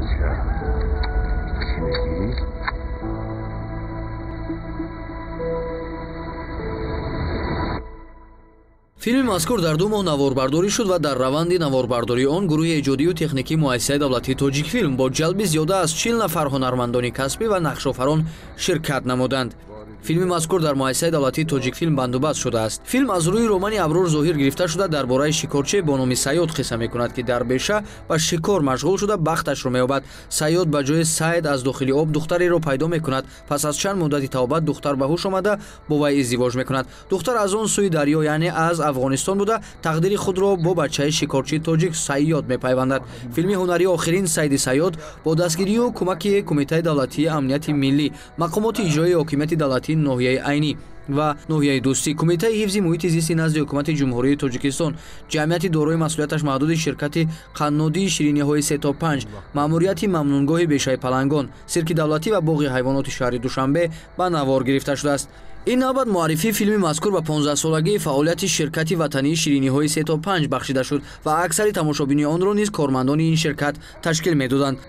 Acha. Chی میگی؟ филми мазкур дар 2 моҳ наворбардорӣ шуд ва дар раванди наворбардории он гурӯҳи эҷодию техникии муассисаи давлатии тоҷикфилм бо ҷалби зиёда аз 40 нафар ҳунармандони касбӣ ва нақшофарон ширкат намуданд. филми мазкур дар муассисаи давлатии тоҷикфилм бандубаст шудааст. филм аз рӯи романи Аброр зоҳир гирифта шуда дар бораи шикорчие бо номи Саёд қисса мекунад, ки дар беша ба шикор машғул шуда бахташро меёбад. Саёд ба ҷои Саид аз дохили об духтареро пайдо мекунад. Пас аз чанд муддати тавбат духтар ба ҳуш омада бо вай издивоҷ мекунад. духтар аз он сӯи дарё, яъне аз Афғонистон буда тақдири худро бо бачаи шикорчии тоҷик Саёд мепайвандад. филми ҳунарии охирин Саиди Саёд бо дастгирию кӯмаки Кумитаи давлатии амнияти миллӣ, мақомоти иҷроии ҳокимияти давлатии ноҳияи айнӣ ва ноҳияи дӯстӣ, Кумитаи ҳифзи муҳити зисти назди ҳукумати ҷумҳурии Тоҷикистон, ҷамъияти дорои масъулияташ маҳдуди ширкати қаннодии шириниҳои 3-5, маъмурияти мамнунгоҳи Бешаи Палангон, сирки давлатӣ ва боғи ҳайвоноти шаҳри Душанбе ба навор гирифта шудааст. ин навбат муаррифии филми мазкур ба 15-солагии фаъолияти ширкати ватании шириниҳои 3-5 бахшида шуд ва аксари тамошобини онро низ кормандони ин ширкат ташкил медоданд.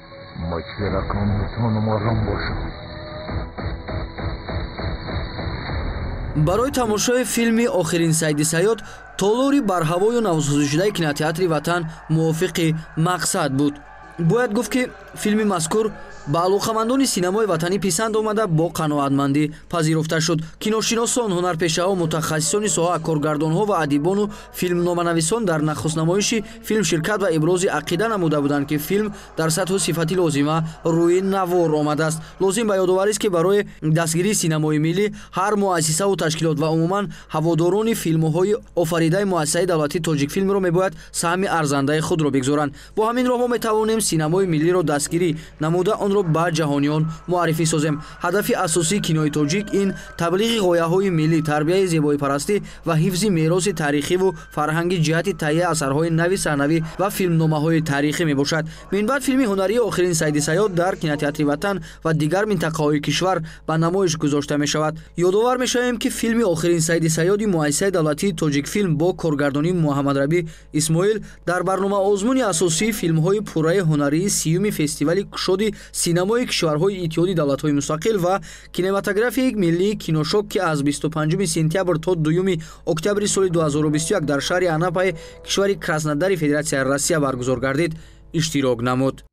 барои тамошои филми охирин Саиди Саёд толори барҳаво ё навсозишудаи кинотеатри Ватан мувофиқи мақсад буд. бояд гуфт ки филми мазкур ба алоқамандони синамои ватанӣ писанд омада бо қаноатмандӣ пазируфта шуд. киношиносон, ҳунарпешаҳо, мутахассисони соҳа, коргардонҳо ва адибону филмноманависон дар нахустнамоиши филм ширкат ва ибрози ақида намуда буданд, ки филм дар сатҳу сифати лозима рӯи навор омадааст. лозим ба ёдоварист, ки барои дастгирии синамои миллӣ ҳар муассисаву ташкилот ва умуман ҳаводорони филмҳои офаридаи муассисаи давлатии тоҷикфилмро мебояд саҳми арзандаи худро бигзоранд. бо ҳамин роҳ мо метавонем синамои миллиро дастгирӣ намуда онро ба ҷаҳониён муаррифӣ созем. ҳадафи асосии кинои тоҷик ин таблиғи ғояҳои миллӣ, тарбияи зебоипарастӣ ва ҳифзи мероси таърихиву фарҳангӣ ҷиҳати таҳияи асарҳои нави саҳнавӣ ва филмномаҳои таърихӣ мебошад. минбаъд филми ҳунарии охирин Саиди Саёд дар кинотеатри Ватан ва дигар минтақаҳои кишвар ба намоиш гузошта мешавад. ёдовар мешавем, ки филми охирин Саиди Саёди муассисаи давлатии тоҷикфилм бо коргардонии Муҳаммадраби Исмоил дар барномаозмуни асосии филмҳои пурраи ҳунарии 30-юми фестивали кушоди синамои кишварҳои иттиҳоди давлатҳои мустақил ва кинематографияи миллии киношок, ки аз 25 сентябр то 2 октябри соли 2021 дар шаҳри Анапаи кишвари Краснодари Федератсияи Россия баргузор гардид, иштирок намуд.